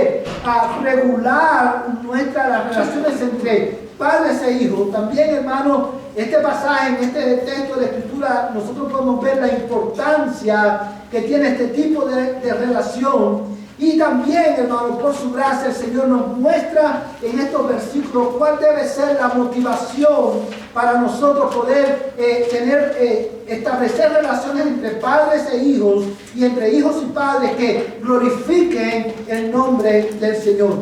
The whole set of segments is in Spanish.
de regular las relaciones entre padres e hijos, también, hermano, este pasaje, en este texto de la Escritura, nosotros podemos ver la importancia que tiene este tipo de relación. Y también, hermano, por su gracia, el Señor nos muestra en estos versículos cuál debe ser la motivación para nosotros poder establecer relaciones entre padres e hijos y entre hijos y padres que glorifiquen el nombre del Señor.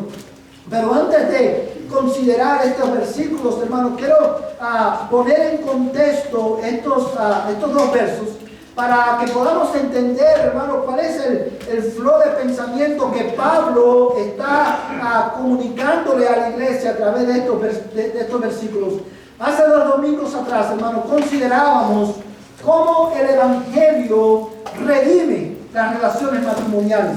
Pero antes de considerar estos versículos, hermanos, quiero poner en contexto estos dos versos para que podamos entender, hermanos, cuál es el flow de pensamiento que Pablo está comunicándole a la iglesia a través de estos versículos. Hace 2 domingos atrás, hermanos, considerábamos cómo el Evangelio redime las relaciones matrimoniales.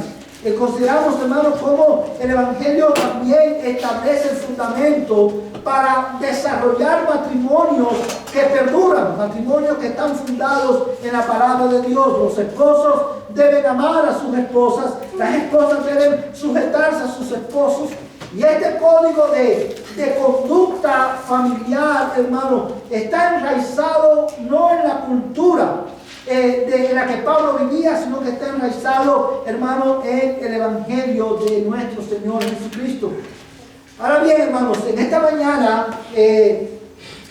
Consideramos, hermanos, cómo el Evangelio también establece el fundamento para desarrollar matrimonios que perduran, matrimonios que están fundados en la palabra de Dios. Los esposos deben amar a sus esposas, las esposas deben sujetarse a sus esposos. Y este código de conducta familiar, hermano, está enraizado no en la cultura de la que Pablo vivía, sino que está enraizado, hermano, en el Evangelio de nuestro Señor Jesucristo. Ahora bien, hermanos, en esta mañana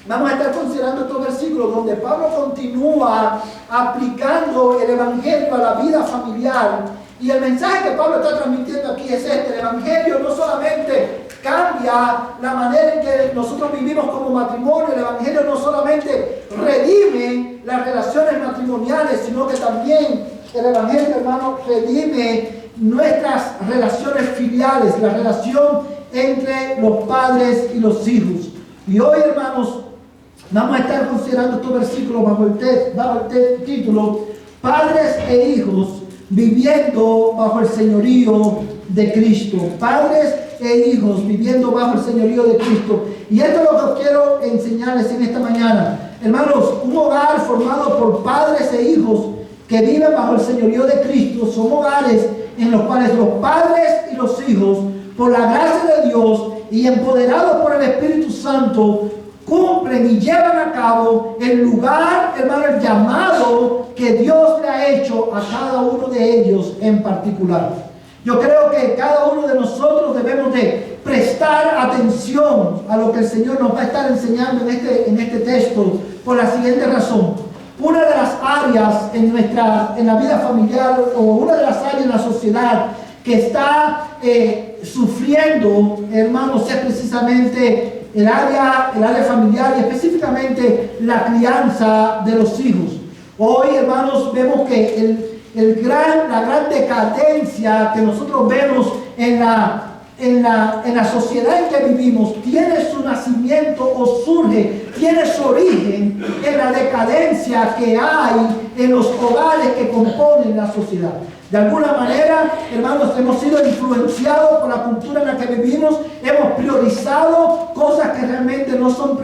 vamos a estar considerando estos versículos donde Pablo continúa aplicando el Evangelio a la vida familiar. Y el mensaje que Pablo está transmitiendo aquí es este: el Evangelio no solamente cambia la manera en que nosotros vivimos como matrimonio, el Evangelio no solamente redime las relaciones matrimoniales, sino que también el Evangelio, hermano, redime nuestras relaciones filiales, la relación entre los padres y los hijos. Y hoy, hermanos, vamos a estar considerando estos versículos bajo el título Padres e hijos viviendo bajo el señorío de Cristo. Padres e hijos viviendo bajo el señorío de Cristo. Y esto es lo que quiero enseñarles en esta mañana. Hermanos, un hogar formado por padres e hijos que viven bajo el señorío de Cristo son hogares en los cuales los padres y los hijos, por la gracia de Dios y empoderados por el Espíritu Santo, cumplen y llevan a cabo el lugar, hermano, el llamado que Dios le ha hecho a cada uno de ellos en particular. Yo creo que cada uno de nosotros debemos de prestar atención a lo que el Señor nos va a estar enseñando en este texto por la siguiente razón. Una de las áreas en la vida familiar, o una de las áreas en la sociedad que está sufriendo, hermanos, es precisamente el área familiar y específicamente la crianza de los hijos. Hoy, hermanos, vemos que la gran decadencia que nosotros vemos en la sociedad en que vivimos tiene su nacimiento o tiene su origen en la decadencia que hay en los hogares que componen la sociedad. De alguna manera, hermanos, hemos sido influenciados por la cultura en la que vivimos, hemos priorizado cosas que realmente no son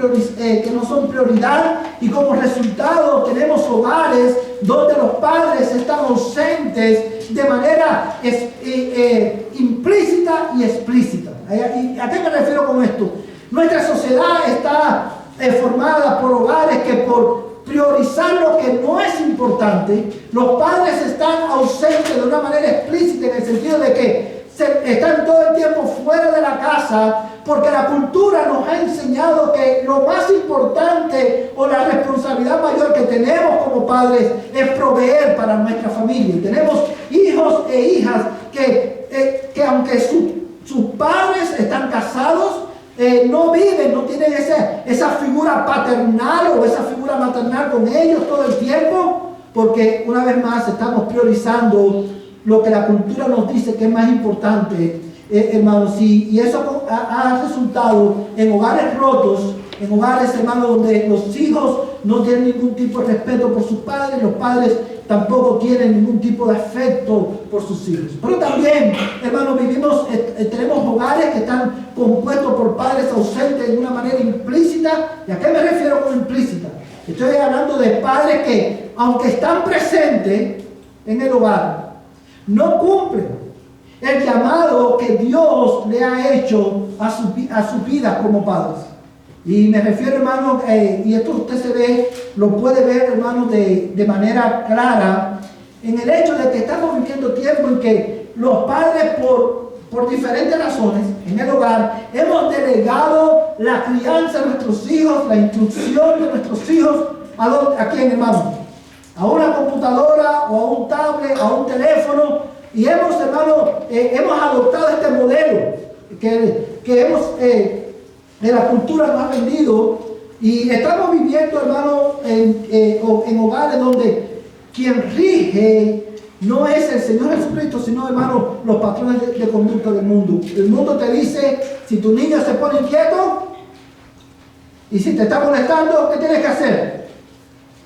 prioridad, y como resultado tenemos hogares donde los padres están ausentes de manera implícita y explícita. ¿A qué me refiero con esto? Nuestra sociedad está formada por hogares que por priorizar lo que no es importante, los padres están ausentes de una manera explícita, en el sentido de que están todo el tiempo fuera de la casa, porque la cultura nos ha enseñado que lo más importante o la responsabilidad mayor que tenemos como padres es proveer para nuestra familia. Y tenemos hijos e hijas que aunque sus padres están casados, no viven, no tienen esa figura paternal o esa figura maternal con ellos todo el tiempo, porque una vez más estamos priorizando lo que la cultura nos dice que es más importante, hermanos, y eso ha resultado en hogares rotos, en hogares, hermanos, donde los hijos no tienen ningún tipo de respeto por sus padres, los padres tampoco tienen ningún tipo de afecto por sus hijos. Pero también, hermanos, tenemos hogares que están compuestos por padres ausentes de una manera implícita. ¿Y a qué me refiero con implícita? Estoy hablando de padres que, aunque están presentes en el hogar, no cumplen el llamado que Dios le ha hecho a sus vidas como padres. Y me refiero, hermano, y esto usted lo puede ver, hermano, de manera clara, en el hecho de que estamos viviendo tiempo en que los padres, por diferentes razones, en el hogar, hemos delegado la crianza de nuestros hijos, la instrucción de nuestros hijos, ¿a quién, hermano? A una computadora o a un tablet, a un teléfono, y hemos, hermano, hemos adoptado este modelo que hemos, de la cultura nos ha vendido, y estamos viviendo, hermano, en hogares donde quien rige no es el Señor Jesucristo, sino, hermano, los patrones de conducta del mundo. El mundo te dice, si tu niño se pone inquieto y si te está molestando, ¿qué tienes que hacer?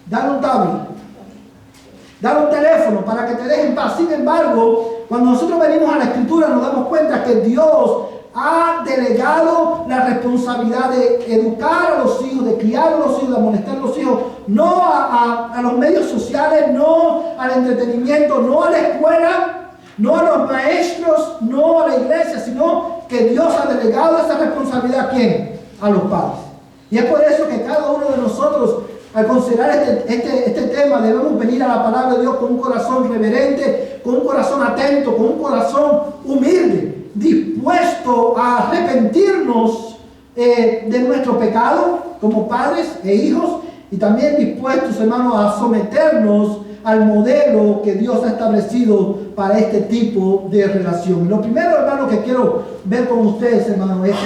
Dale un tablet, dale un teléfono para que te deje en paz. Sin embargo, cuando nosotros venimos a la Escritura nos damos cuenta que Dios ha delegado la responsabilidad de educar a los hijos, de criar a los hijos, de amonestar a los hijos, no a los medios sociales, no al entretenimiento, no a la escuela, no a los maestros, no a la iglesia, sino que Dios ha delegado esa responsabilidad ¿a quién? A los padres. Y es por eso que cada uno de nosotros, al considerar este tema, debemos venir a la palabra de Dios con un corazón reverente, con un corazón atento, con un corazón humilde, dispuesto a arrepentirnos de nuestro pecado como padres e hijos, y también dispuestos, hermanos, a someternos al modelo que Dios ha establecido para este tipo de relación. Lo primero, hermano, que quiero ver con ustedes, hermanos, es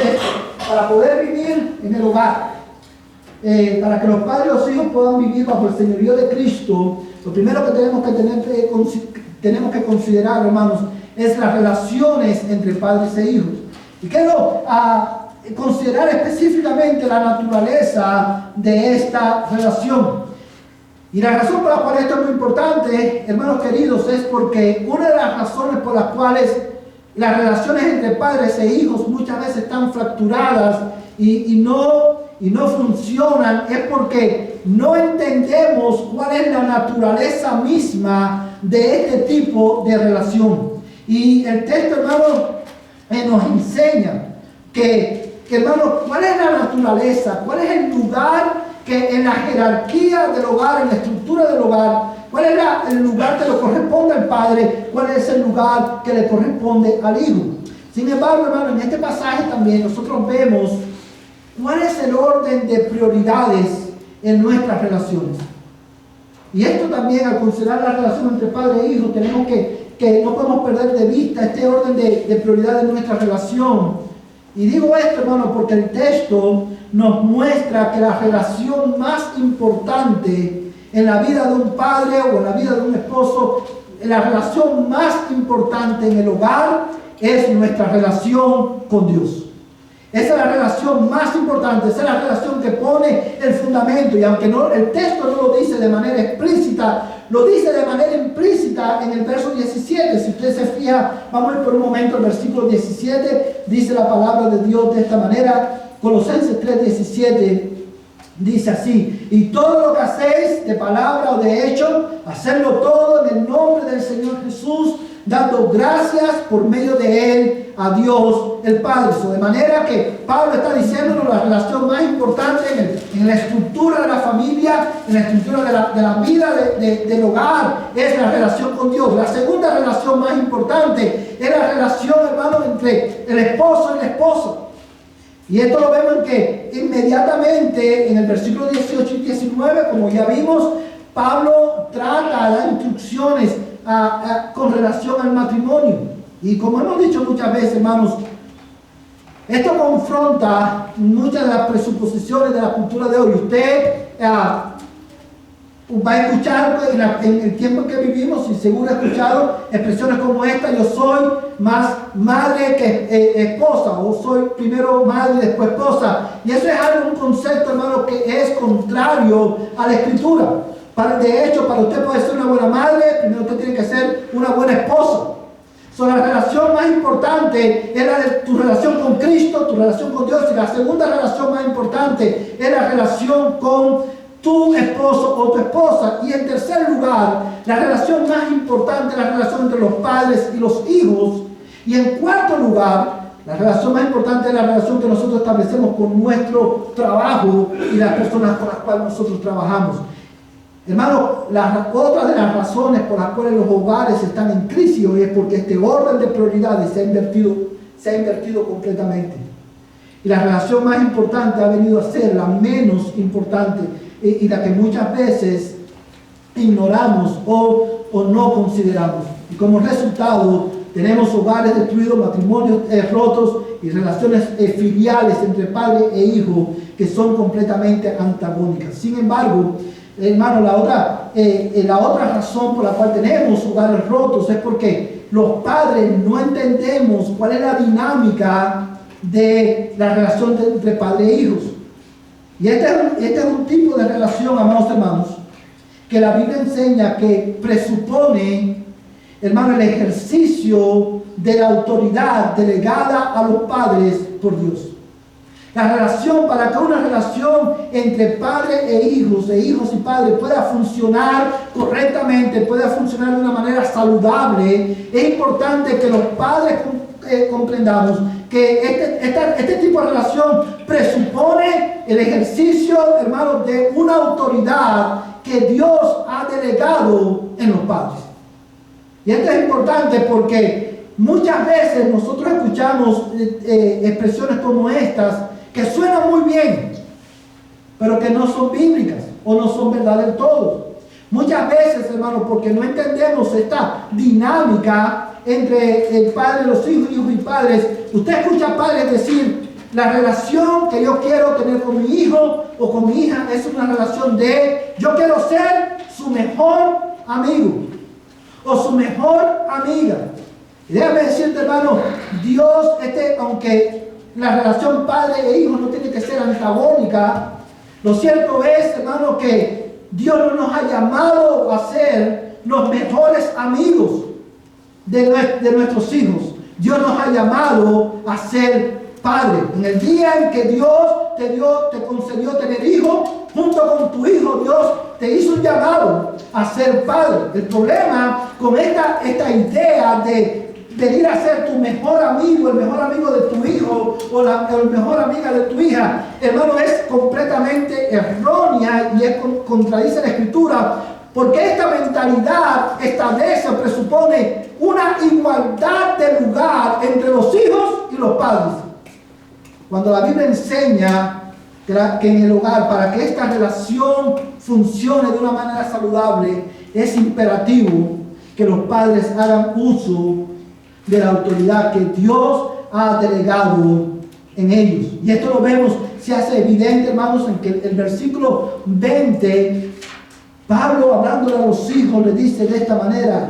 para poder vivir en el hogar, para que los padres y los hijos puedan vivir bajo el señorío de Cristo. Lo primero que tenemos que considerar, hermanos, es las relaciones entre padres e hijos. Y quiero considerar específicamente la naturaleza de esta relación. Y la razón por la cual esto es muy importante, hermanos queridos, es porque una de las razones por las cuales las relaciones entre padres e hijos muchas veces están fracturadas y no funcionan, es porque no entendemos cuál es la naturaleza misma de este tipo de relación. Y el texto, hermano, nos enseña que, hermano, cuál es la naturaleza, cuál es el lugar que en la jerarquía del hogar, en la estructura del hogar, cuál es el lugar que le corresponde al padre, cuál es el lugar que le corresponde al hijo. Sin embargo, hermano, en este pasaje también nosotros vemos cuál es el orden de prioridades en nuestras relaciones. Y esto también, al considerar la relación entre padre e hijo, tenemos que no podemos perder de vista este orden de prioridad en nuestra relación. Y digo esto, hermano, porque el texto nos muestra que la relación más importante en la vida de un padre o en la vida de un esposo, la relación más importante en el hogar es nuestra relación con Dios. Esa es la relación más importante, esa es la relación que pone el fundamento. Y aunque el texto no lo dice de manera explícita, lo dice de manera implícita en el verso 17. Si usted se fija, vamos a ir por un momento al versículo 17. Dice la palabra de Dios de esta manera. Colosenses 3:17 dice así: y todo lo que hacéis de palabra o de hecho, hacedlo todo en el nombre del Señor Jesús, dando gracias por medio de Él a Dios el Padre. De manera que Pablo está diciéndonos la relación más importante en la estructura de la familia, en la estructura de la vida del hogar, es la relación con Dios. La segunda relación más importante es la relación, hermano, entre el esposo y la esposa. Y esto lo vemos en que inmediatamente en el versículo 18 y 19, como ya vimos, Pablo trata, da instrucciones con relación al matrimonio. Y como hemos dicho muchas veces, hermanos, esto confronta muchas de las presuposiciones de la cultura de hoy. Usted va a escuchar en el tiempo en que vivimos, y seguro ha escuchado expresiones como esta: yo soy más madre que esposa, o soy primero madre y después esposa. Y eso es un concepto, hermano, que es contrario a la Escritura. De hecho, para usted poder ser una buena madre, primero usted tiene que ser una buena esposa. La relación más importante es la de tu relación con Cristo, tu relación con Dios. Y la segunda relación más importante es la relación con tu esposo o tu esposa. Y en tercer lugar, la relación más importante es la relación entre los padres y los hijos. Y en cuarto lugar, La relación más importante es la relación que nosotros establecemos con nuestro trabajo y las personas con las cuales nosotros trabajamos. Hermano, otra de las razones por las cuales los hogares están en crisis hoy es porque este orden de prioridades se ha invertido completamente. Y la relación más importante ha venido a ser la menos importante y la que muchas veces ignoramos o no consideramos. Y como resultado, tenemos hogares destruidos, matrimonios rotos y relaciones filiales entre padre e hijo que son completamente antagónicas. Sin embargo, hermano, la otra razón por la cual tenemos hogares rotos es porque los padres no entendemos cuál es la dinámica de la relación entre padre e hijos. Y este es un tipo de relación, amados hermanos, que la Biblia enseña que presupone, hermano, el ejercicio de la autoridad delegada a los padres por Dios. La relación, para que una relación entre padre e hijos y padre pueda funcionar correctamente, pueda funcionar de una manera saludable, es importante que los padres comprendamos que este tipo de relación presupone el ejercicio, hermanos, de una autoridad que Dios ha delegado en los padres. Y esto es importante porque muchas veces nosotros escuchamos expresiones como estas que suenan muy bien, pero que no son bíblicas o no son verdad del todo. Muchas veces, hermanos, porque no entendemos esta dinámica entre el padre, los hijos y padres. Usted escucha a padres decir: la relación que yo quiero tener con mi hijo o con mi hija es una relación de yo quiero ser su mejor amigo o su mejor amiga. Y déjame decirte, hermano, Dios, aunque la relación padre e hijo no tiene que ser antagónica, lo cierto es, hermano, que Dios no nos ha llamado a ser los mejores amigos de nuestros hijos. Dios nos ha llamado a ser padre. En el día en que Dios te concedió tener hijos, junto con tu hijo, Dios te hizo un llamado a ser padre. El problema con esta idea de venir a ser tu mejor amigo, el mejor amigo de tu hijo o la mejor amiga de tu hija, hermano, es completamente errónea y contradice la Escritura, porque esta mentalidad establece o presupone una igualdad de lugar entre los hijos y los padres. Cuando la Biblia enseña que en el hogar, para que esta relación funcione de una manera saludable, es imperativo que los padres hagan uso de la autoridad que Dios ha delegado en ellos. Y esto lo vemos, se hace evidente, hermanos, en que el versículo 20, Pablo, hablándole a los hijos, le dice de esta manera: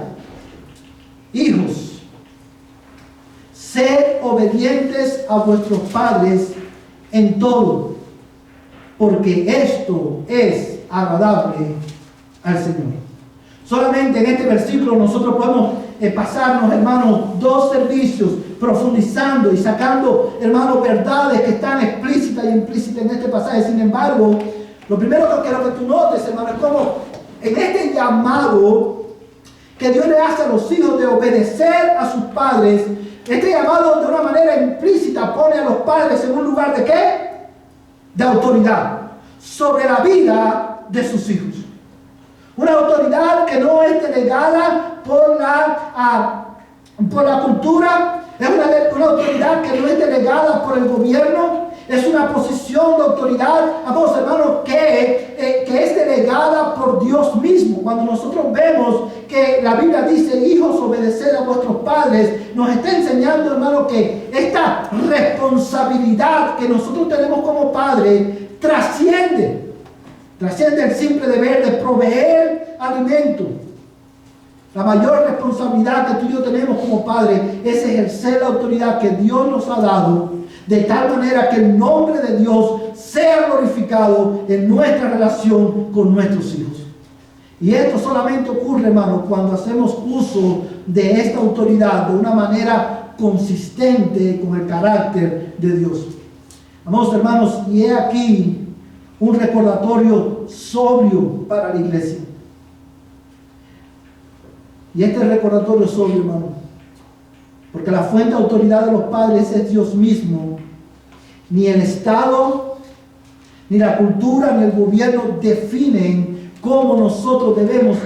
hijos, sed obedientes a vuestros padres en todo, porque esto es agradable al Señor. Solamente en este versículo nosotros podemos pasarnos, hermanos, 2 servicios profundizando y sacando, hermanos, verdades que están explícitas y implícitas en este pasaje. Sin embargo, lo primero que quiero que tú notes, hermano, es cómo en este llamado que Dios le hace a los hijos de obedecer a sus padres, este llamado de una manera implícita pone a los padres en un lugar de ¿qué? De autoridad sobre la vida de sus hijos. Una autoridad que no es delegada por la cultura, es una autoridad que no es delegada por el gobierno, es una posición de autoridad, amados hermanos, que es delegada por Dios mismo. Cuando nosotros vemos que la Biblia dice: hijos, obedeced a vuestros padres, nos está enseñando, hermano, que esta responsabilidad que nosotros tenemos como padres trasciende el simple deber de proveer alimento. La mayor responsabilidad que tú y yo tenemos como padres es ejercer la autoridad que Dios nos ha dado, de tal manera que el nombre de Dios sea glorificado en nuestra relación con nuestros hijos. Y esto solamente ocurre, hermano, cuando hacemos uso de esta autoridad de una manera consistente con el carácter de Dios. Amados hermanos, y he aquí un recordatorio sobrio para la iglesia. Y este recordatorio sobrio, hermano, Porque la fuente de autoridad de los padres es Dios mismo. Ni el Estado, ni la cultura, ni el gobierno definen cómo nosotros debemos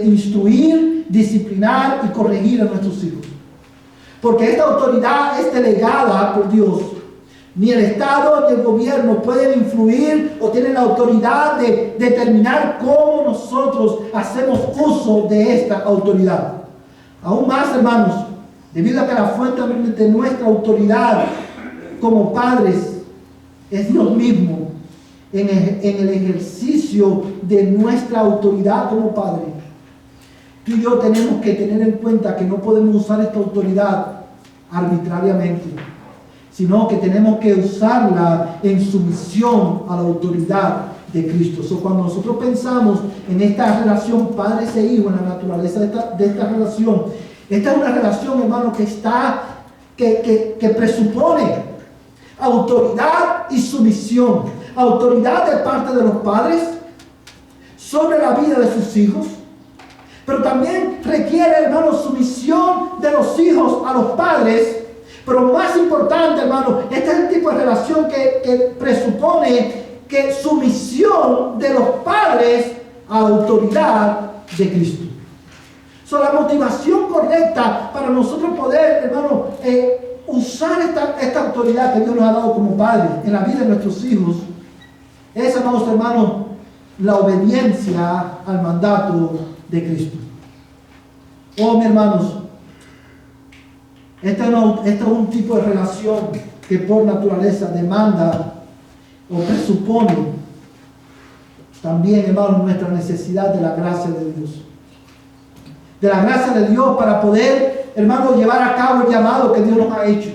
instruir, disciplinar y corregir a nuestros hijos. Porque esta autoridad es delegada por Dios. Ni el Estado ni el gobierno pueden influir o tienen la autoridad de determinar cómo nosotros hacemos uso de esta autoridad. Aún más, hermanos, debido a que la fuente de nuestra autoridad como padres es Dios mismo, en el ejercicio de nuestra autoridad como padre, tú y yo tenemos que tener en cuenta que no podemos usar esta autoridad arbitrariamente, sino que tenemos que usarla en sumisión a la autoridad de Cristo. Cuando nosotros pensamos en esta relación padres e hijos, en la naturaleza de esta relación, esta es una relación, hermano, que presupone autoridad y sumisión. Autoridad de parte de los padres sobre la vida de sus hijos, pero también requiere, hermano, sumisión de los hijos a los padres. Pero más importante, hermano, este es el tipo de relación que presupone que sumisión de los padres a la autoridad de Cristo. La motivación correcta para nosotros poder, hermano, usar esta autoridad que Dios nos ha dado como padres en la vida de nuestros hijos es, hermanos, la obediencia al mandato de Cristo. Oh, mis hermanos, este es un tipo de relación que por naturaleza demanda o presupone también, hermanos, nuestra necesidad de la gracia de Dios. De la gracia de Dios para poder, hermanos, llevar a cabo el llamado que Dios nos ha hecho.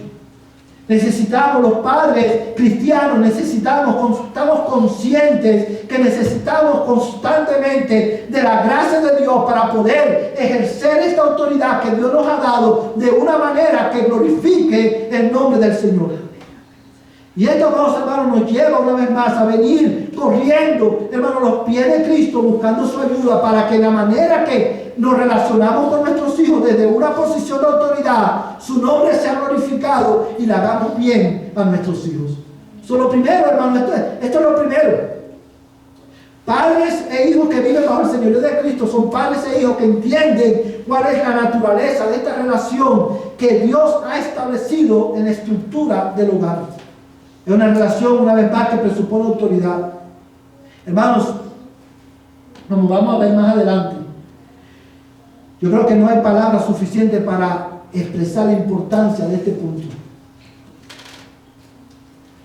Necesitamos, los padres cristianos, estamos conscientes que necesitamos constantemente de la gracia de Dios para poder ejercer esta autoridad que Dios nos ha dado de una manera que glorifique el nombre del Señor. Y esto, hermanos, nos lleva una vez más a venir corriendo, hermanos, los pies de Cristo, buscando su ayuda para que la manera que nos relacionamos con nuestros hijos desde una posición de autoridad, su nombre sea glorificado y le hagamos bien a nuestros hijos. Eso es lo primero, hermano, esto es lo primero. Padres e hijos que viven bajo el señorío de Cristo son padres e hijos que entienden cuál es la naturaleza de esta relación que Dios ha establecido en la estructura del hogar. Es una relación, una vez más, que presupone autoridad. Hermanos, como vamos a ver más adelante, yo creo que no hay palabras suficientes para expresar la importancia de este punto.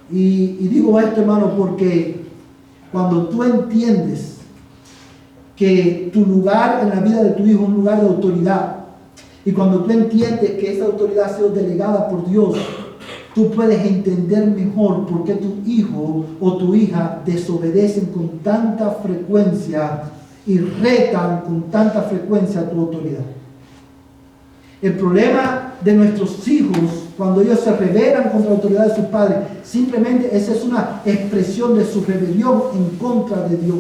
Y digo esto, hermano, porque cuando tú entiendes que tu lugar en la vida de tu hijo es un lugar de autoridad, y cuando tú entiendes que esa autoridad ha sido delegada por Dios, tú puedes entender mejor por qué tu hijo o tu hija desobedecen con tanta frecuencia y retan con tanta frecuencia tu autoridad. El problema de nuestros hijos, cuando ellos se rebelan contra la autoridad de sus padres, simplemente esa es una expresión de su rebelión en contra de Dios.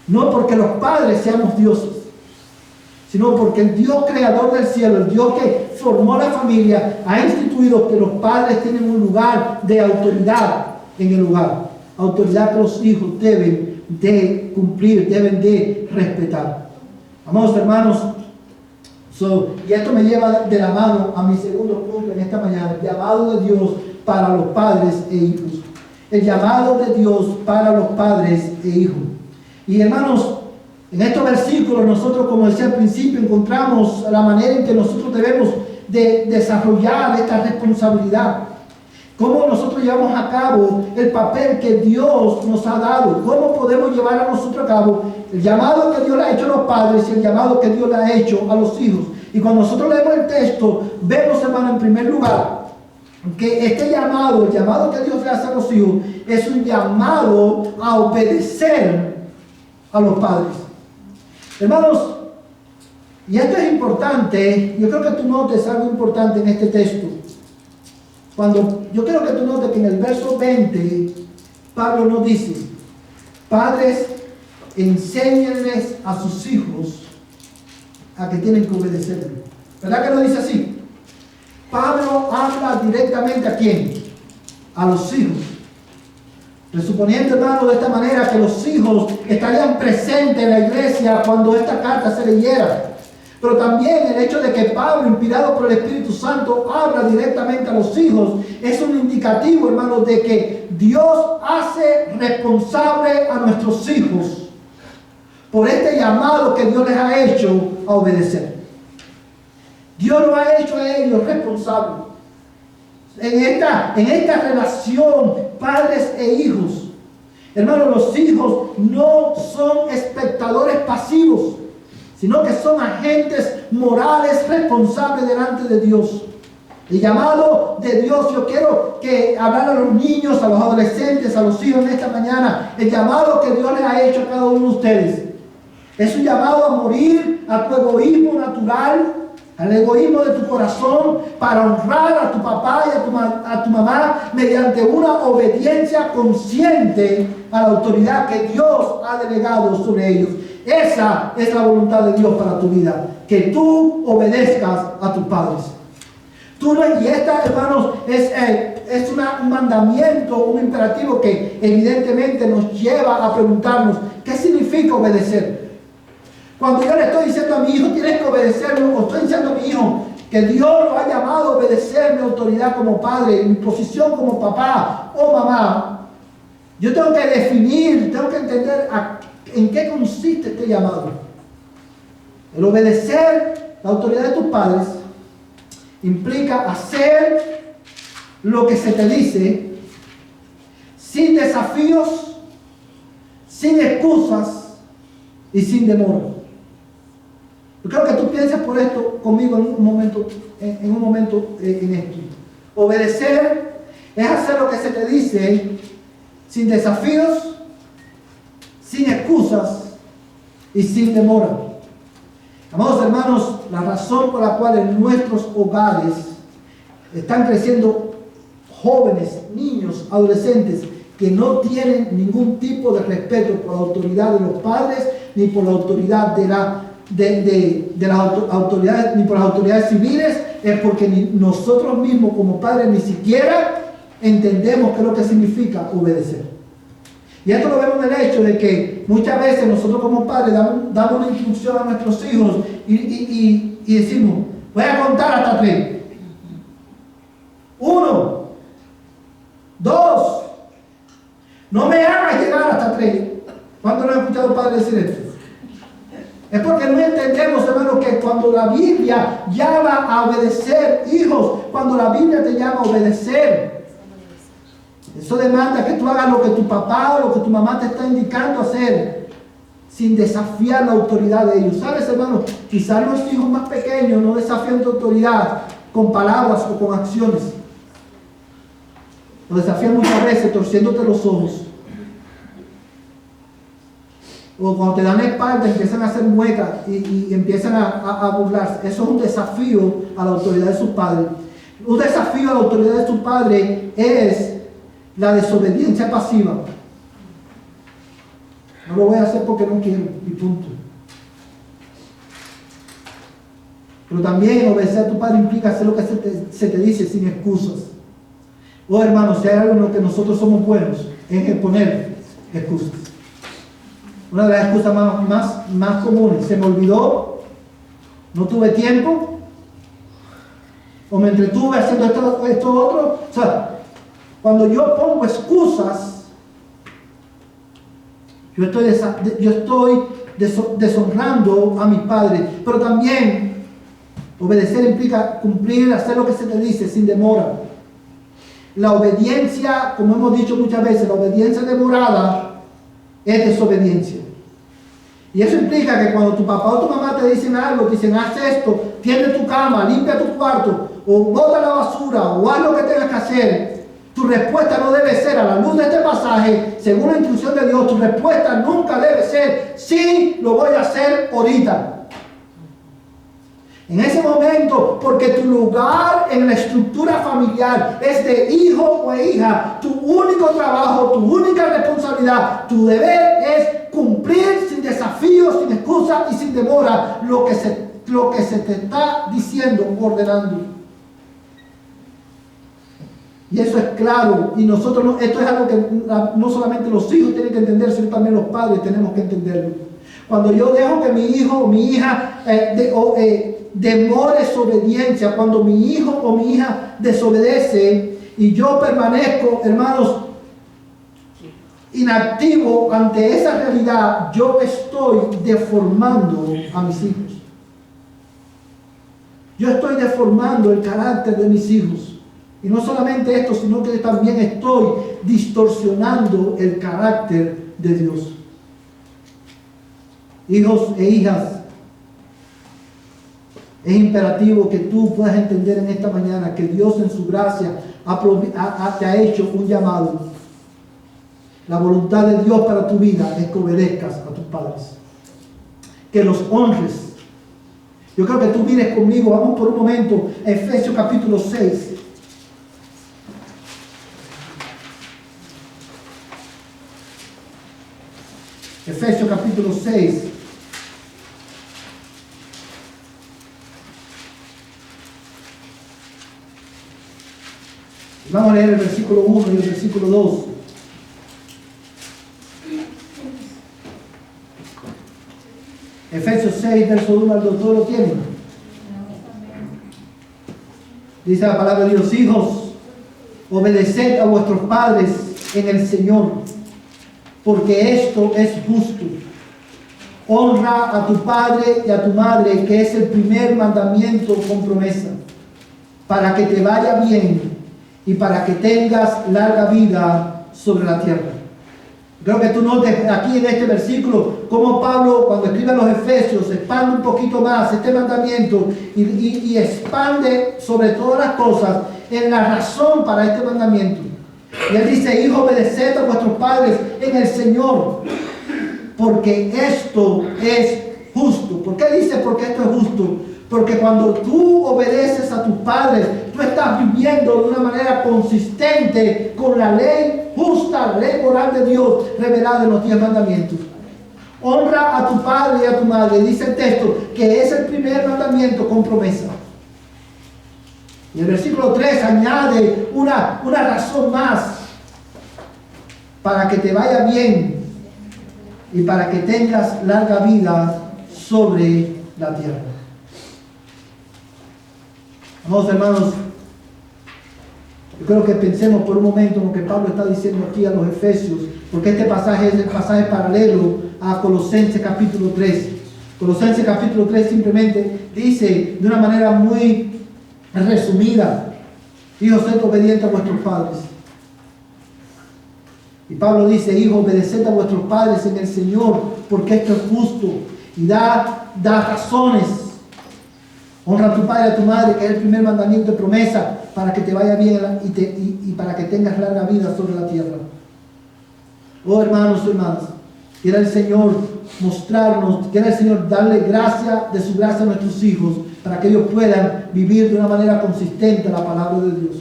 No porque los padres seamos dioses, sino porque el Dios creador del cielo, el Dios que formó la familia, ha instituido que los padres tienen un lugar de autoridad en el hogar. Autoridad que los hijos deben de cumplir, deben de respetar. Amados hermanos, y esto me lleva de la mano a mi segundo punto en esta mañana, el llamado de Dios para los padres e hijos. El llamado de Dios para los padres e hijos. Y hermanos, en estos versículos nosotros, como decía al principio, encontramos la manera en que nosotros debemos de desarrollar esta responsabilidad. Cómo nosotros llevamos a cabo el papel que Dios nos ha dado. Cómo podemos llevar a nosotros a cabo el llamado que Dios le ha hecho a los padres y el llamado que Dios le ha hecho a los hijos. Y cuando nosotros leemos el texto, vemos, hermano, en primer lugar, que este llamado, el llamado que Dios le hace a los hijos, es un llamado a obedecer a los padres. Hermanos, y esto es importante, yo creo que tú notes algo importante en este texto. Yo quiero que tú notes que en el verso 20, Pablo nos dice: padres, enséñenles a sus hijos a que tienen que obedecerle. ¿Verdad que lo dice así? Pablo habla directamente ¿a quién? A los hijos. Presuponiendo, hermano, de esta manera que los hijos estarían presentes en la iglesia cuando esta carta se leyera. Pero también el hecho de que Pablo, inspirado por el Espíritu Santo, habla directamente a los hijos, es un indicativo, hermano, de que Dios hace responsable a nuestros hijos por este llamado que Dios les ha hecho a obedecer. Dios lo ha hecho a ellos responsables. En esta relación, padres e hijos, hermano, los hijos no son espectadores pasivos, sino que son agentes morales responsables delante de Dios. El llamado de Dios, yo quiero que hablar a los niños, a los adolescentes, a los hijos en esta mañana. El llamado que Dios les ha hecho a cada uno de ustedes es un llamado a morir a tu egoísmo natural, al egoísmo de tu corazón, para honrar a tu papá y a tu mamá mediante una obediencia consciente a la autoridad que Dios ha delegado sobre ellos. Esa es la voluntad de Dios para tu vida, que tú obedezcas a tus padres. Y esta, hermanos, es un mandamiento, un imperativo que evidentemente nos lleva a preguntarnos, ¿qué significa obedecer? Cuando yo le estoy diciendo a mi hijo, tienes que obedecerlo, o estoy diciendo a mi hijo que Dios lo ha llamado a obedecer mi autoridad como padre, mi posición como papá o mamá, yo tengo que definir, tengo que entender en qué consiste este llamado. El obedecer la autoridad de tus padres implica hacer lo que se te dice sin desafíos, sin excusas y sin demora. Yo creo que tú pienses por esto conmigo en un momento en esto. Obedecer es hacer lo que se te dice sin desafíos, sin excusas y sin demora. Amados hermanos, la razón por la cual en nuestros hogares están creciendo jóvenes, niños, adolescentes que no tienen ningún tipo de respeto por la autoridad de los padres ni por la autoridad de las autoridades, ni por las autoridades civiles, es porque nosotros mismos como padres ni siquiera entendemos qué es lo que significa obedecer. Y esto lo vemos en el hecho de que muchas veces nosotros como padres damos una instrucción a nuestros hijos y decimos, voy a contar hasta 3. 1, 2, no me hagas llegar hasta 3. ¿Cuándo no he escuchado padres decir esto? Es porque no entendemos, hermanos, que cuando la Biblia llama a obedecer, hijos, cuando la Biblia te llama a obedecer, eso demanda que tú hagas lo que tu papá o lo que tu mamá te está indicando hacer, sin desafiar la autoridad de ellos. ¿Sabes, hermanos? Quizás los hijos más pequeños no desafían tu autoridad con palabras o con acciones. Lo desafían muchas veces torciéndote los ojos. O cuando te dan la espalda empiezan a hacer muecas y empiezan a burlarse. Eso es un desafío a la autoridad de sus padres. Un desafío a la autoridad de sus padres es la desobediencia pasiva. No lo voy a hacer porque no quiero, y punto. Pero también obedecer a tu padre implica hacer lo que se te dice sin excusas. Oh hermanos, si hay algo en lo que nosotros somos buenos, es poner excusas. Una de las excusas más comunes: se me olvidó, no tuve tiempo, o me entretuve haciendo esto otro. O sea, cuando yo pongo excusas, yo estoy deshonrando a mis padres. Pero también obedecer implica cumplir, hacer lo que se te dice sin demora. La obediencia, como hemos dicho muchas veces, la obediencia demorada es desobediencia. Y eso implica que cuando tu papá o tu mamá te dicen algo, te dicen haz esto, tiende tu cama, limpia tu cuarto, o bota la basura, o haz lo que tengas que hacer, tu respuesta no debe ser, a la luz de este pasaje, según la instrucción de Dios, tu respuesta nunca debe ser, sí, lo voy a hacer ahorita. En ese momento, porque tu lugar en la estructura familiar es de hijo o hija, tu único trabajo, tu única responsabilidad, tu deber es cumplir sin desafíos, sin excusas y sin demora lo que lo que se te está diciendo, ordenando. Y eso es claro. Y nosotros, esto es algo que no solamente los hijos tienen que entender, sino también los padres tenemos que entenderlo. Cuando yo dejo que mi hijo o mi hija demore su obediencia, cuando mi hijo o mi hija desobedece y yo permanezco, hermanos, inactivo ante esa realidad, yo estoy deformando a mis hijos. Yo estoy deformando el carácter de mis hijos. Y no solamente esto, sino que también estoy distorsionando el carácter de Dios. Hijos e hijas, es imperativo que tú puedas entender en esta mañana que Dios en su gracia te ha hecho un llamado. La voluntad de Dios para tu vida es que obedezcas a tus padres, que los honres. Yo creo que tú mires conmigo, vamos por un momento a Efesios capítulo 6. Efesios capítulo 6. Vamos a leer el versículo 1 y el versículo 2. Efesios 6, verso 1 al 2, ¿todos lo tienen? Dice la palabra de Dios: hijos, obedeced a vuestros padres en el Señor, porque esto es justo. Honra a tu padre y a tu madre, que es el primer mandamiento con promesa, para que te vaya bien y para que tengas larga vida sobre la tierra. Creo que tú notes aquí en este versículo cómo Pablo, cuando escribe a los Efesios, expande un poquito más este mandamiento y expande sobre todas las cosas en la razón para este mandamiento. Y él dice: hijos, obedeced a vuestros padres en el Señor, porque esto es justo. ¿Por qué dice porque esto es justo? Porque cuando tú obedeces a tus padres, tú estás viviendo de una manera consistente con la ley justa, la ley moral de Dios revelada en los 10 mandamientos. Honra a tu padre y a tu madre. Dice el texto que es el primer mandamiento con promesa. Y el versículo 3 añade una razón más: para que te vaya bien y para que tengas larga vida sobre la tierra. Amados hermanos, yo creo que pensemos por un momento en lo que Pablo está diciendo aquí a los Efesios, porque este pasaje es el pasaje paralelo a Colosenses capítulo 3. Colosenses capítulo 3 simplemente dice de una manera muy resumida: hijos, sed obedientes a vuestros padres. Y Pablo dice: hijos, obedeced a vuestros padres en el Señor, porque esto es justo. Y da razones. Honra a tu padre y a tu madre, que es el primer mandamiento de promesa, para que te vaya bien y para que tengas larga vida sobre la tierra. Oh hermanos y hermanas, quiera el Señor mostrarnos, quiera el Señor darle gracia, de su gracia a nuestros hijos, para que ellos puedan vivir de una manera consistente la palabra de Dios.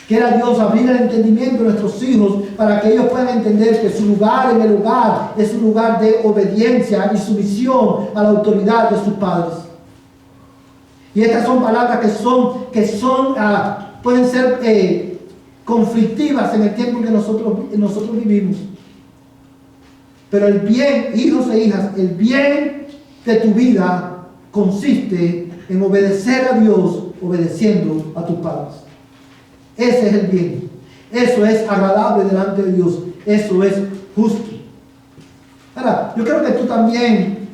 Quiera Dios abrir el entendimiento de nuestros hijos para que ellos puedan entender que su lugar en el hogar es un lugar de obediencia y sumisión a la autoridad de sus padres. Y estas son palabras pueden ser conflictivas en el tiempo en que nosotros vivimos. Pero el bien, hijos e hijas, el bien de tu vida consiste en obedecer a Dios, obedeciendo a tus padres. Ese es el bien. Eso es agradable delante de Dios. Eso es justo. Ahora, yo creo que tú también,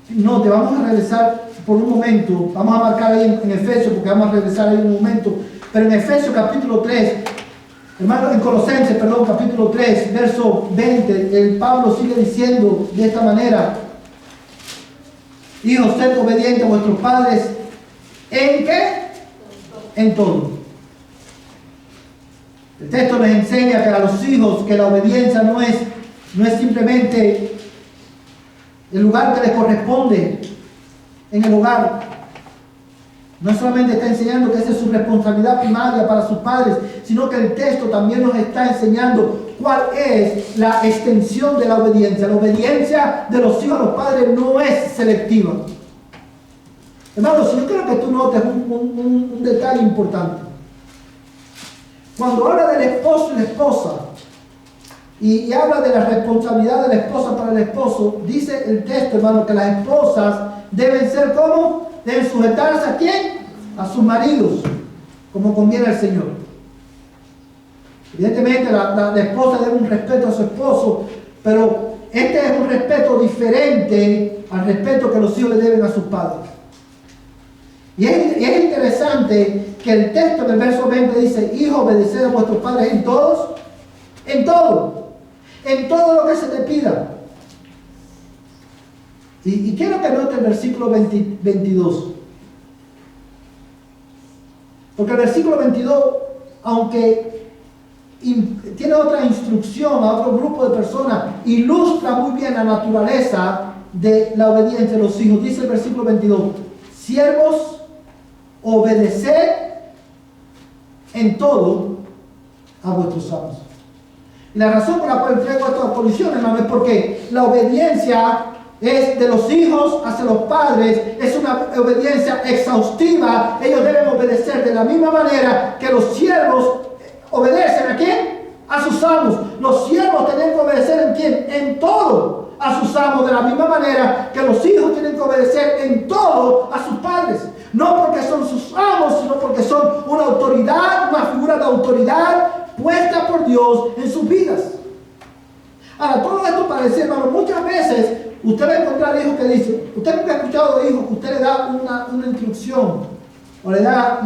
te vamos a regresar por un momento, vamos a marcar ahí en Efesios, porque vamos a regresar ahí un momento, pero en Efesios capítulo 3, hermano, en Colosenses, capítulo 3, verso 20, el Pablo sigue diciendo de esta manera: hijos, sed obedientes a vuestros padres, ¿en qué? En todo. El texto les enseña que a los hijos que la obediencia no es simplemente el lugar que les corresponde en el hogar. No solamente está enseñando que esa es su responsabilidad primaria para sus padres, sino que el texto también nos está enseñando cuál es la extensión de la obediencia. La obediencia de los hijos a los padres no es selectiva. Hermanos, yo quiero que tú notes un detalle importante. Cuando habla del esposo y la esposa, y habla de la responsabilidad de la esposa para el esposo, dice el texto, hermano, que las esposas deben ser ¿cómo? Deben sujetarse ¿a quién? A sus maridos, como conviene al Señor. Evidentemente la esposa debe un respeto a su esposo, pero este es un respeto diferente al respeto que los hijos le deben a sus padres. Y es interesante que el texto del verso 20 dice: hijos, obedeced a vuestros padres en todo lo que se te pida. Y quiero que note el versículo 22. Porque el versículo 22, aunque tiene otra instrucción a otro grupo de personas, ilustra muy bien la naturaleza de la obediencia de los hijos. Dice el versículo 22: siervos, obedeced en todo a vuestros amos. Y la razón por la cual traigo esta colisión, hermano, es porque la obediencia es de los hijos hacia los padres, es una obediencia exhaustiva. Ellos deben obedecer de la misma manera que los siervos obedecen ¿a quién? A sus amos. Los siervos tienen que obedecer ¿en quién? En todo a sus amos, de la misma manera que los hijos tienen que obedecer en todo a sus padres. No porque son sus amos, sino porque son una autoridad, una figura de autoridad puesta por Dios en sus vidas. Ahora, todo esto para decir, hermano, muchas veces usted va a encontrar hijos que dicen, usted nunca ha escuchado de hijos que usted le da una instrucción, o le da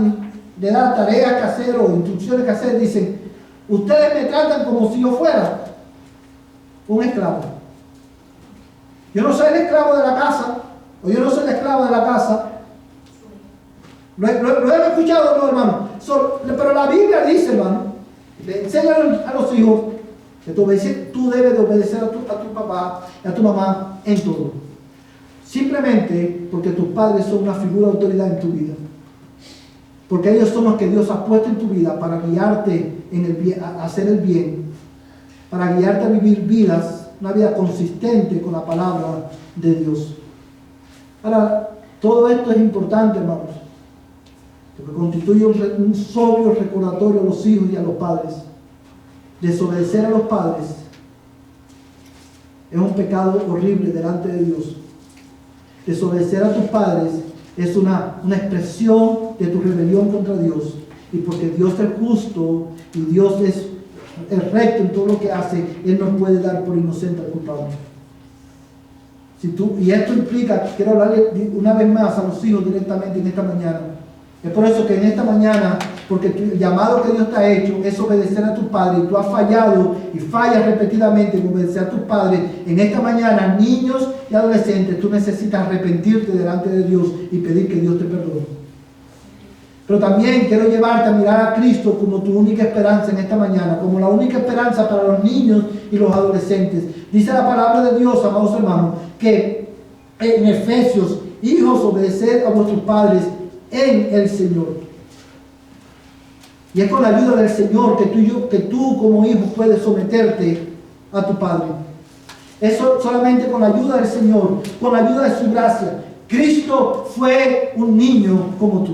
tareas que hacer o instrucciones que hacer, dicen: ustedes me tratan como si yo fuera un esclavo. Yo no soy el esclavo de la casa, o yo no soy la esclava de la casa. Lo he escuchado, no, hermano. Pero la Biblia dice, hermano, le enseñan a los hijos que tú debes de obedecer a tu papá y a tu mamá en todo. Simplemente porque tus padres son una figura de autoridad en tu vida. Porque ellos son los que Dios ha puesto en tu vida para guiarte en el bien, a hacer el bien, para guiarte a vivir una vida consistente con la palabra de Dios. Ahora, todo esto es importante, hermanos, porque constituye un sobrio recordatorio a los hijos y a los padres. Desobedecer a los padres es un pecado horrible delante de Dios. Desobedecer a tus padres es una expresión de tu rebelión contra Dios. Y porque Dios es justo y Dios es recto en todo lo que hace, Él no puede dar por inocente al culpable. Y esto implica, quiero hablarle una vez más a los hijos directamente en esta mañana. Es por eso que en esta mañana, porque el llamado que Dios te ha hecho es obedecer a tus padres, y tú has fallado y fallas repetidamente en obedecer a tus padres. En esta mañana, niños y adolescentes, tú necesitas arrepentirte delante de Dios y pedir que Dios te perdone. Pero también quiero llevarte a mirar a Cristo como tu única esperanza en esta mañana, como la única esperanza para los niños y los adolescentes. Dice la palabra de Dios, amados hermanos, que en Efesios: hijos, obedeced a vuestros padres en el Señor. Y es con la ayuda del Señor que tú como hijo puedes someterte a tu Padre. Eso solamente con la ayuda del Señor, con la ayuda de su gracia. Cristo fue un niño como tú.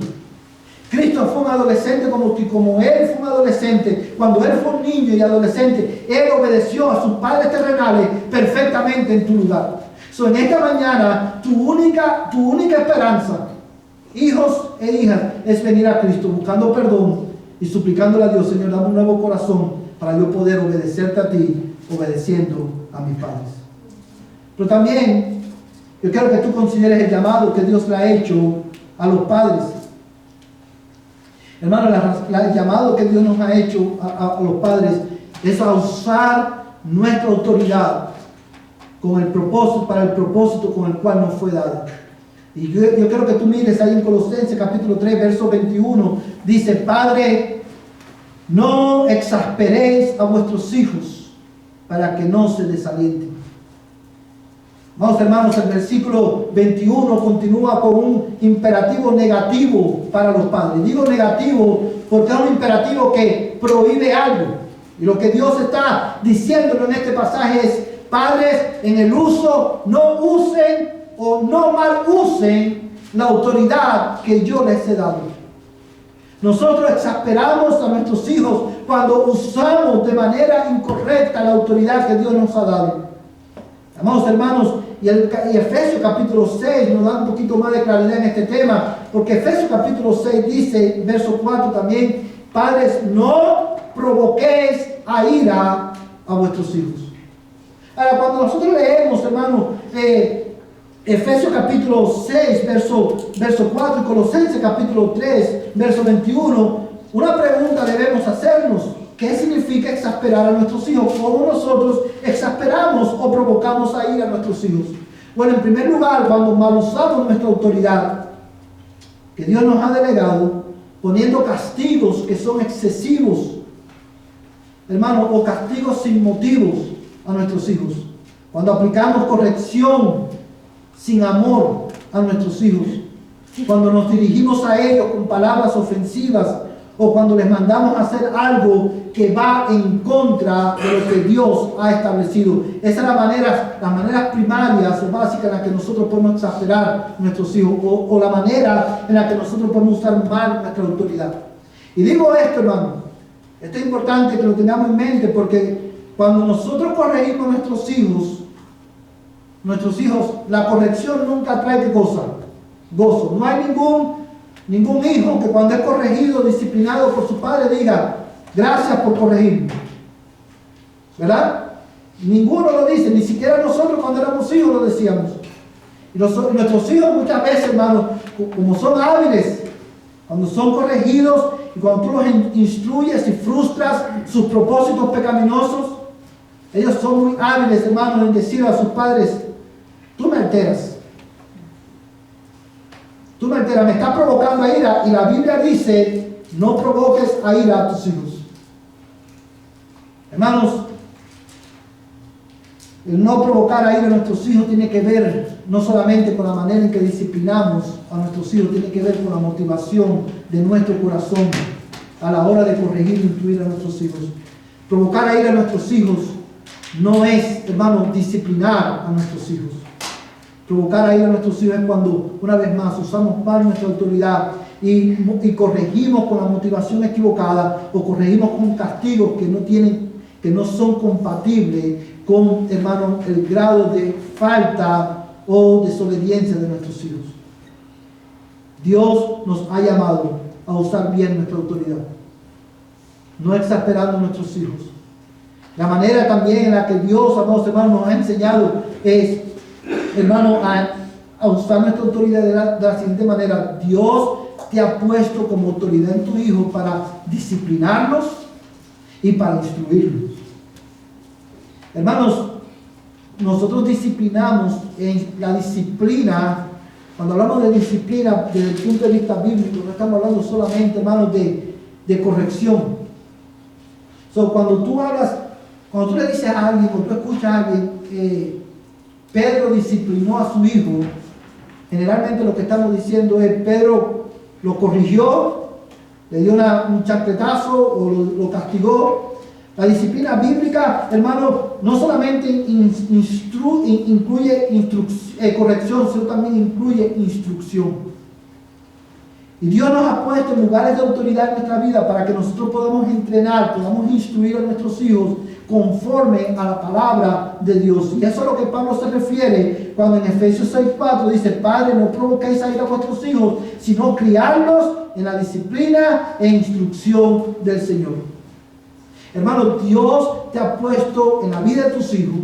Cristo fue un adolescente como tú, y como Él fue un adolescente, cuando Él fue un niño y adolescente, Él obedeció a sus padres terrenales perfectamente en tu lugar. En esta mañana, tu única esperanza, hijos e hijas, es venir a Cristo buscando perdón y suplicándole a Dios: Señor, dame un nuevo corazón para yo poder obedecerte a ti, obedeciendo a mis padres. Pero también yo quiero que tú consideres el llamado que Dios le ha hecho a los padres. Hermano, el llamado que Dios nos ha hecho a los padres es a usar nuestra autoridad para el propósito con el cual nos fue dada. Y yo quiero que tú mires ahí en Colosenses capítulo 3, verso 21. Dice: Padre, no exasperéis a vuestros hijos para que no se desalienten. Vamos, hermanos, el versículo 21 continúa con un imperativo negativo para los padres. Digo negativo porque es un imperativo que prohíbe algo. Y lo que Dios está diciéndolo en este pasaje es: padres, en el uso, no usen o no mal usen la autoridad que yo les he dado. Nosotros exasperamos a nuestros hijos cuando usamos de manera incorrecta la autoridad que Dios nos ha dado. Amados hermanos, y Efesios capítulo 6 nos da un poquito más de claridad en este tema, porque Efesios capítulo 6 dice, verso 4 también, padres, no provoquéis a ira a vuestros hijos. Ahora, cuando nosotros leemos, hermanos, Efesios capítulo 6, verso 4 y Colosenses capítulo 3, verso 21, una pregunta debemos hacernos. ¿Qué significa exasperar a nuestros hijos? ¿Cómo nosotros exasperamos o provocamos a ira a nuestros hijos? Bueno, en primer lugar, cuando mal usamos nuestra autoridad que Dios nos ha delegado, poniendo castigos que son excesivos, hermanos, o castigos sin motivos a nuestros hijos. Cuando aplicamos corrección sin amor a nuestros hijos. Cuando nos dirigimos a ellos con palabras ofensivas, o cuando les mandamos a hacer algo que va en contra de lo que Dios ha establecido. Esas son las maneras primarias o básicas en las que nosotros podemos exasperar a nuestros hijos, o la manera en la que nosotros podemos usar mal nuestra autoridad. Y digo esto, hermano, esto es importante que lo tengamos en mente, porque cuando nosotros corregimos a nuestros hijos, la corrección nunca trae ¿qué cosa? Gozo. No hay ningún hijo que cuando es corregido, disciplinado por su padre, diga, gracias por corregirme. ¿Verdad? Ninguno lo dice, ni siquiera nosotros cuando éramos hijos lo decíamos. Y nuestros hijos muchas veces, hermanos, como son hábiles, cuando son corregidos y cuando tú los instruyes y frustras sus propósitos pecaminosos, ellos son muy hábiles, hermanos, en decir a sus padres, tú me alteras. Tú me estás provocando a ira, y la Biblia dice, no provoques a ira a tus hijos. Hermanos, el no provocar a ira a nuestros hijos tiene que ver no solamente con la manera en que disciplinamos a nuestros hijos, tiene que ver con la motivación de nuestro corazón a la hora de corregir e instruir a nuestros hijos. Provocar a ira a nuestros hijos no es, hermanos, disciplinar a nuestros hijos. Provocar a ira a nuestros hijos es cuando, una vez más, usamos mal nuestra autoridad y corregimos con la motivación equivocada, o corregimos con castigos que no son compatibles con, hermano, el grado de falta o desobediencia de nuestros hijos. Dios nos ha llamado a usar bien nuestra autoridad, no exasperando a nuestros hijos. La manera también en la que Dios, amados hermanos, nos ha enseñado es, hermano, a usar nuestra autoridad de la siguiente manera. Dios te ha puesto como autoridad en tu hijo para disciplinarlos y para instruirlos. Hermanos, nosotros disciplinamos en la disciplina. Cuando hablamos de disciplina desde el punto de vista bíblico, no estamos hablando solamente, hermanos, de corrección. Cuando tú le dices a alguien, cuando tú escuchas a alguien, Pedro disciplinó a su hijo, generalmente lo que estamos diciendo es, Pedro lo corrigió, le dio un chancletazo o lo castigó. La disciplina bíblica, hermano, no solamente incluye corrección, sino también incluye instrucción. Y Dios nos ha puesto en lugares de autoridad en nuestra vida para que nosotros podamos entrenar, podamos instruir a nuestros hijos conforme a la palabra de Dios. Y eso es lo que Pablo se refiere cuando en Efesios 6:4 dice, Padre, no provoquéis a ira a vuestros hijos, sino criarlos en la disciplina e instrucción del Señor. Hermano, Dios te ha puesto en la vida de tus hijos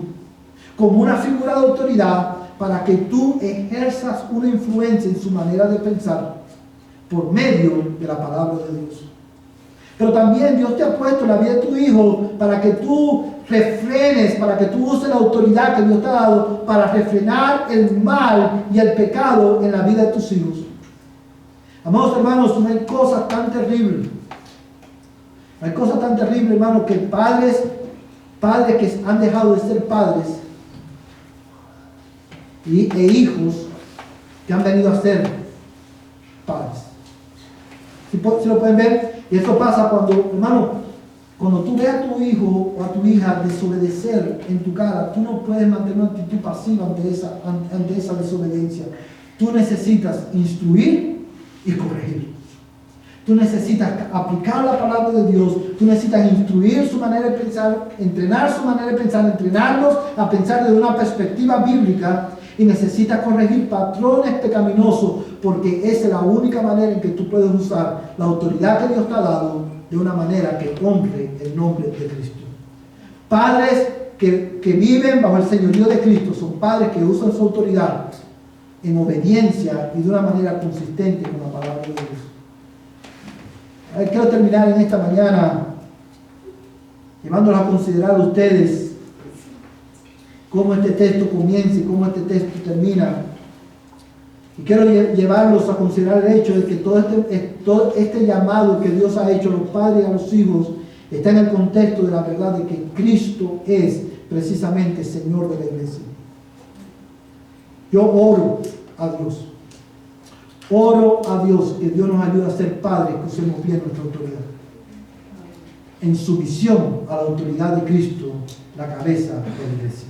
como una figura de autoridad para que tú ejerzas una influencia en su manera de pensar por medio de la palabra de Dios. Pero también Dios te ha puesto en la vida de tu hijo para que tú refrenes, para que tú uses la autoridad que Dios te ha dado para refrenar el mal y el pecado en la vida de tus hijos. Amados hermanos, no hay cosas tan terribles. Hay cosas tan terribles, hermano, que padres que han dejado de ser padres e hijos que han venido a ser padres. Si lo pueden ver, y esto pasa cuando, hermano, cuando tú ves a tu hijo o a tu hija desobedecer en tu cara, tú no puedes mantener una actitud pasiva ante esa desobediencia. Tú necesitas instruir y corregir. Tú necesitas aplicar la palabra de Dios. Tú necesitas instruir su manera de pensar, entrenar su manera de pensar, entrenarlos a pensar desde una perspectiva bíblica. Y necesitas corregir patrones pecaminosos, porque esa es la única manera en que tú puedes usar la autoridad que Dios te ha dado de una manera que honre el nombre de Cristo. Padres que viven bajo el señorío de Cristo son padres que usan su autoridad en obediencia y de una manera consistente con la palabra de Dios. Quiero terminar en esta mañana llevándolos a considerar a ustedes cómo este texto comienza y cómo este texto termina. Y quiero llevarlos a considerar el hecho de que todo este llamado que Dios ha hecho a los padres y a los hijos está en el contexto de la verdad de que Cristo es precisamente Señor de la iglesia. Yo oro a Dios. Oro a Dios que Dios nos ayude a ser padres que usemos bien nuestra autoridad. En sumisión a la autoridad de Cristo, la cabeza de la iglesia.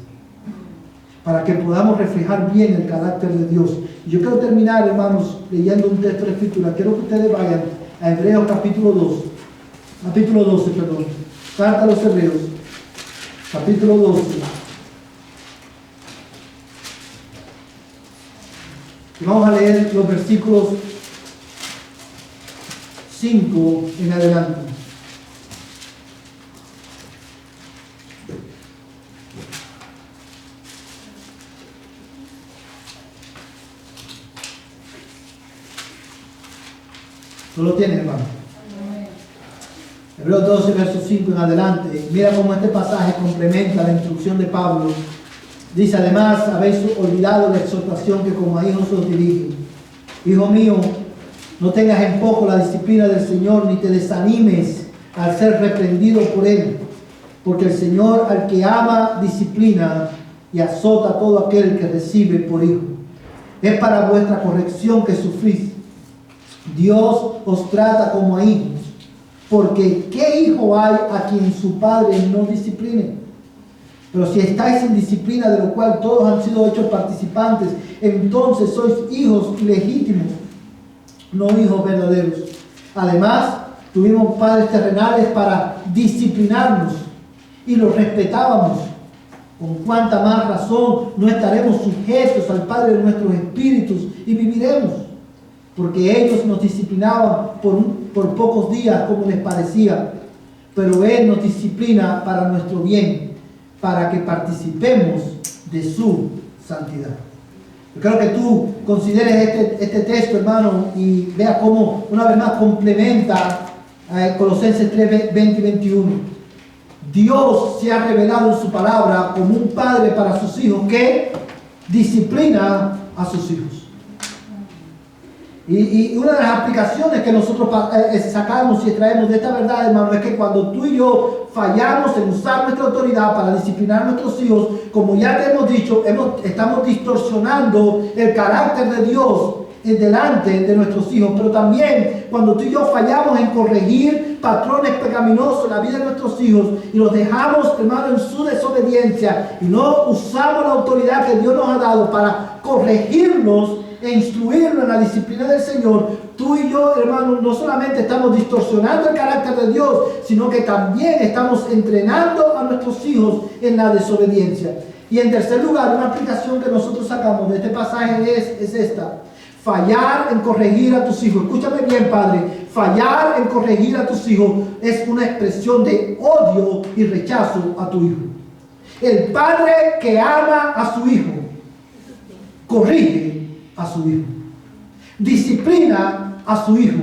Para que podamos reflejar bien el carácter de Dios. Y yo quiero terminar, hermanos, leyendo un texto de la Escritura. Quiero que ustedes vayan a Hebreos capítulo 12. Carta a los Hebreos, capítulo 12. Y vamos a leer los versículos 5 en adelante. ¿Tú lo tienes, hermano? Hebreos 12, versos 5 en adelante. Mira cómo este pasaje complementa la instrucción de Pablo. Dice, además, habéis olvidado la exhortación que como a hijos os dirige. Hijo mío, no tengas en poco la disciplina del Señor, ni te desanimes al ser reprendido por Él. Porque el Señor al que ama disciplina y azota a todo aquel que recibe por hijo. Es para vuestra corrección que sufrís. Dios os trata como a hijos. Porque ¿qué hijo hay a quien su padre no discipline? Pero si estáis en disciplina, de lo cual todos han sido hechos participantes, entonces sois hijos legítimos, no hijos verdaderos. Además, tuvimos padres terrenales para disciplinarnos y los respetábamos. Con cuánta más razón no estaremos sujetos al Padre de nuestros espíritus y viviremos. Porque ellos nos disciplinaban por pocos días como les parecía, pero Él nos disciplina para nuestro bien, para que participemos de su santidad. Yo creo que tú consideres este texto, hermano, y veas cómo una vez más complementa Colosenses 3, 20 y 21. Dios se ha revelado en su palabra como un padre para sus hijos que disciplina a sus hijos. Y una de las aplicaciones que nosotros sacamos y extraemos de esta verdad, hermano, es que cuando tú y yo fallamos en usar nuestra autoridad para disciplinar a nuestros hijos, como ya te hemos dicho, estamos distorsionando el carácter de Dios delante de nuestros hijos. Pero también cuando tú y yo fallamos en corregir patrones pecaminosos en la vida de nuestros hijos y los dejamos, hermano, en su desobediencia y no usamos la autoridad que Dios nos ha dado para corregirlos e instruirlo en la disciplina del Señor, tú y yo, hermano, no solamente estamos distorsionando el carácter de Dios, sino que también estamos entrenando a nuestros hijos en la desobediencia. Y en tercer lugar, una aplicación que nosotros sacamos de este pasaje es esta: fallar en corregir a tus hijos. Escúchame bien, padre. Fallar en corregir a tus hijos es una expresión de odio y rechazo a tu hijo. El padre que ama a su hijo corrige a su hijo, disciplina a su hijo,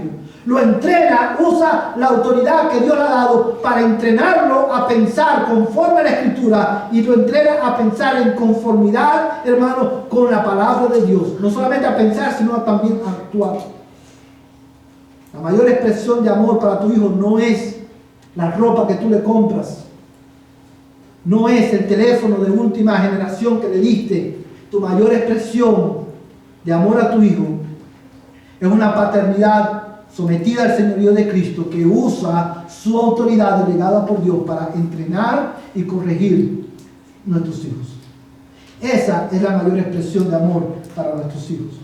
lo entrena, usa la autoridad que Dios le ha dado para entrenarlo a pensar conforme a la Escritura y lo entrena a pensar en conformidad, hermano, con la palabra de Dios. No solamente a pensar, sino también a actuar. La mayor expresión de amor para tu hijo no es la ropa que tú le compras, no es el teléfono de última generación que le diste. Tu mayor expresión de amor a tu hijo es una paternidad sometida al señorío de Cristo, que usa su autoridad delegada por Dios para entrenar y corregir nuestros hijos. Esa es la mayor expresión de amor para nuestros hijos.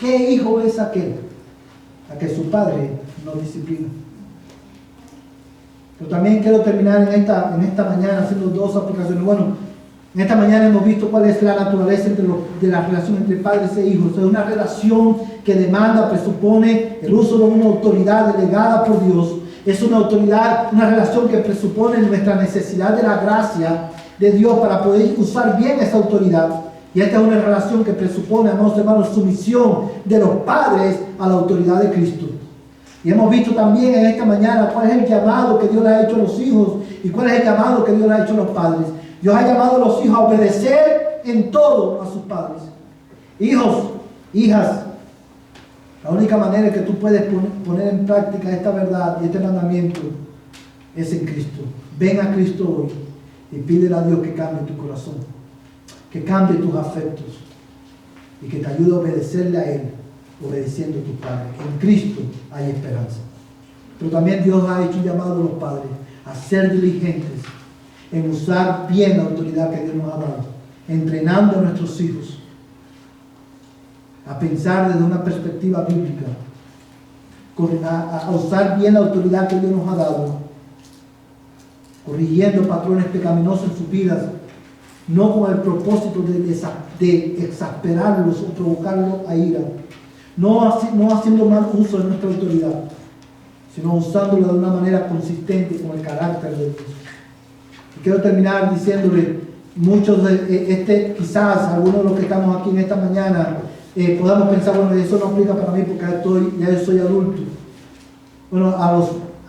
¿Qué hijo es aquel a que su padre no disciplina? Pero también quiero terminar en esta mañana haciendo dos aplicaciones. Bueno, en esta mañana hemos visto cuál es la naturaleza de la relación entre padres e hijos. Es una relación que demanda, presupone el uso de una autoridad delegada por Dios. Es una autoridad, una relación que presupone nuestra necesidad de la gracia de Dios para poder usar bien esa autoridad. Y esta es una relación que presupone, amados hermanos, sumisión de los padres a la autoridad de Cristo. Y hemos visto también en esta mañana cuál es el llamado que Dios le ha hecho a los hijos y cuál es el llamado que Dios le ha hecho a los padres. Dios ha llamado a los hijos a obedecer en todo a sus padres. Hijos, hijas, la única manera que tú puedes poner en práctica esta verdad y este mandamiento es en Cristo. Ven a Cristo hoy y pídele a Dios que cambie tu corazón, que cambie tus afectos y que te ayude a obedecerle a Él, obedeciendo a tus padres. En Cristo hay esperanza. Pero también Dios ha hecho un llamado a los padres a ser diligentes en usar bien la autoridad que Dios nos ha dado, entrenando a nuestros hijos a pensar desde una perspectiva bíblica, a usar bien la autoridad que Dios nos ha dado, corrigiendo patrones pecaminosos en sus vidas, no con el propósito de exasperarlos o provocarlos a ira, no haciendo mal uso de nuestra autoridad, sino usándola de una manera consistente con el carácter de Dios. Y quiero terminar diciéndole, muchos de quizás algunos de los que estamos aquí en esta mañana podamos pensar, bueno, eso no aplica para mí porque ya yo soy adulto. Bueno,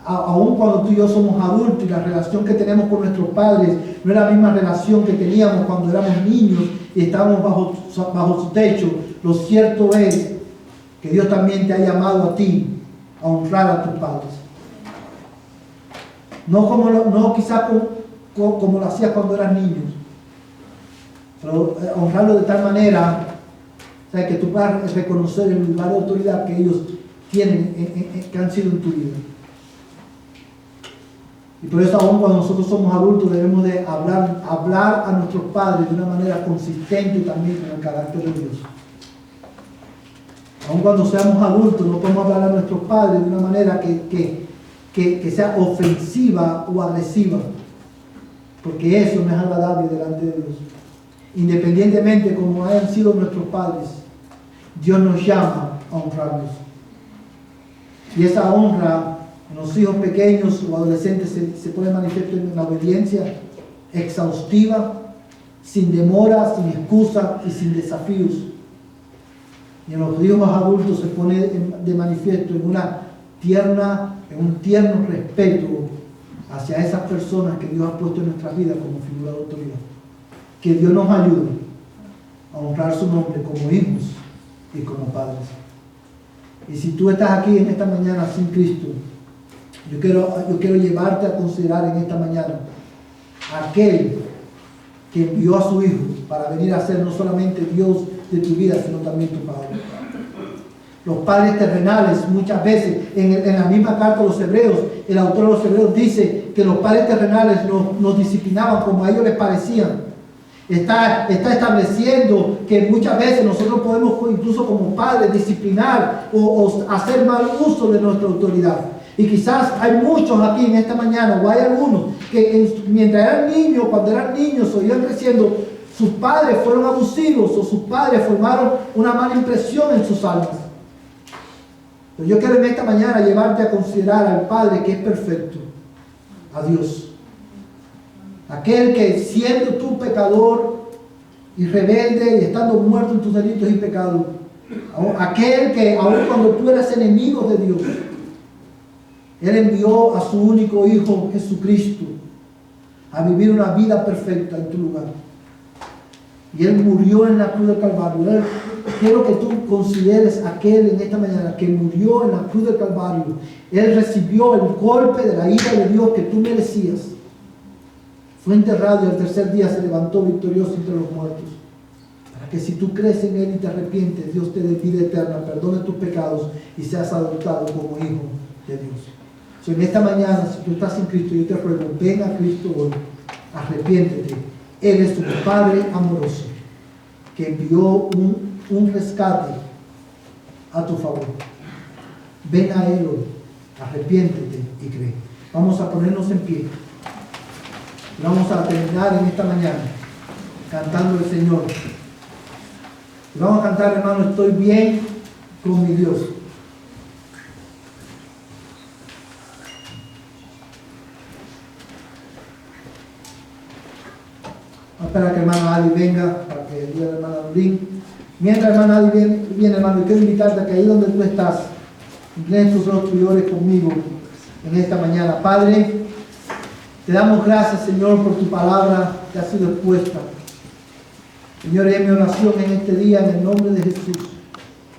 aún cuando tú y yo somos adultos y la relación que tenemos con nuestros padres no es la misma relación que teníamos cuando éramos niños y estábamos bajo su techo, lo cierto es que Dios también te ha llamado a ti a honrar a tus padres. No quizás como lo hacías cuando eras niño, pero honrarlo de tal manera, o sea, que tú puedas reconocer el lugar de autoridad que ellos tienen, que han sido en tu vida. Y por eso aún cuando nosotros somos adultos debemos de hablar a nuestros padres de una manera consistente también con el carácter de Dios. Aún cuando seamos adultos no podemos hablar a nuestros padres de una manera que sea ofensiva o agresiva, porque eso no es agradable delante de Dios. Independientemente como hayan sido nuestros padres, Dios nos llama a honrarlos. Y esa honra en los hijos pequeños o adolescentes se pone manifiesto en la obediencia exhaustiva, sin demora, sin excusa y sin desafíos. Y en los hijos adultos se pone de manifiesto en un tierno respeto hacia esas personas que Dios ha puesto en nuestras vidas como figura de autoridad. Que Dios nos ayude a honrar su nombre como hijos y como padres. Y si tú estás aquí en esta mañana sin Cristo, yo quiero llevarte a considerar en esta mañana aquel que envió a su Hijo para venir a ser no solamente Dios de tu vida, sino también tu Padre. Los padres terrenales, muchas veces, en la misma carta de los Hebreos, el autor de los Hebreos dice que los padres terrenales nos disciplinaban como a ellos les parecían. Está estableciendo que muchas veces nosotros podemos, incluso como padres, disciplinar o hacer mal uso de nuestra autoridad. Y quizás hay muchos aquí en esta mañana, o hay algunos, que mientras eran niños, cuando eran niños o iban creciendo, sus padres fueron abusivos o sus padres formaron una mala impresión en sus almas. Pero yo quiero en esta mañana llevarte a considerar al Padre que es perfecto, a Dios. Aquel que siendo tú pecador y rebelde y estando muerto en tus delitos y pecados, aquel que aun cuando tú eras enemigo de Dios, Él envió a su único Hijo Jesucristo a vivir una vida perfecta en tu lugar. Y Él murió en la cruz del Calvario. Quiero que tú consideres a aquel en esta mañana que murió en la cruz del Calvario. Él recibió el golpe de la ira de Dios que tú merecías. Fue enterrado y al tercer día se levantó victorioso entre los muertos. Para que si tú crees en Él y te arrepientes, Dios te dé vida eterna, perdone tus pecados y seas adoptado como hijo de Dios. En esta mañana, si tú estás en Cristo, yo te ruego, ven a Cristo hoy, arrepiéntete. Él es tu Padre amoroso, que envió un rescate a tu favor. Ven a Él hoy, arrepiéntete y cree. Vamos a ponernos en pie. Vamos a terminar en esta mañana cantando al Señor. Y vamos a cantar, hermano, estoy bien con mi Dios. Espera que hermana Ali venga para que ayude a la hermana Lulín. Mientras hermana Ali viene, hermano, quiero invitarte a que ahí donde tú estás, inclines tus rostros y ores conmigo en esta mañana. Padre, te damos gracias, Señor, por tu palabra que ha sido expuesta. Señor, es mi oración en este día en el nombre de Jesús.